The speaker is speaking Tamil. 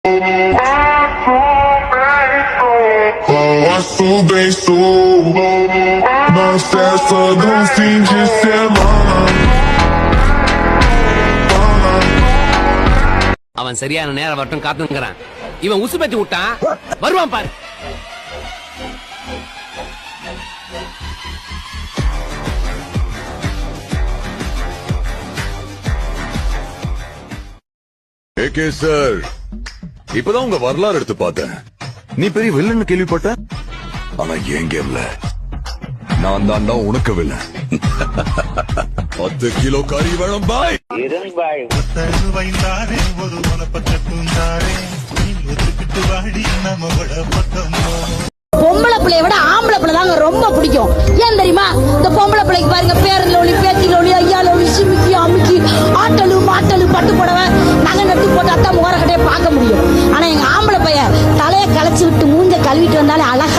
அவன் சரியான நேரம் வரட்டும் காத்துக்கிறான். இவன் உசு பத்தி விட்டான், வருவான் பாரு. ஏகே சார், இப்பதான் உங்க வரலாறு எடுத்து பார்த்தேன். நீ பெரிய வில்லன்னு கேள்விப்பட்ட, ஆனா என் கேம்ல நான் தான்டா உனக்கு வில்லன். 10 கிலோ கறி வேணும் பாய். பொம்பளை பிள்ளைய விட ஆம்பளை பிள்ளை தாங்க ரொம்ப பிடிக்கும். ஏன் தெரியுமா? இந்த பொம்பளை பிள்ளைக்கு பாருங்க, பேரன் லோலி, பேத்தி லோலி, ஐயா லோலி, சிமிக்கி அமுக்கி, ஆட்டலு மாட்டலு, பட்டு புடவை, நகை நட்டு போட்டு அத்தா முகரக்கட்டையே பார்க்க முடியும். ஆனா எங்க ஆம்பளை பையன் தலையை களைச்சு விட்டு மூஞ்ச கழுவிட்டு வந்தாலே அழகா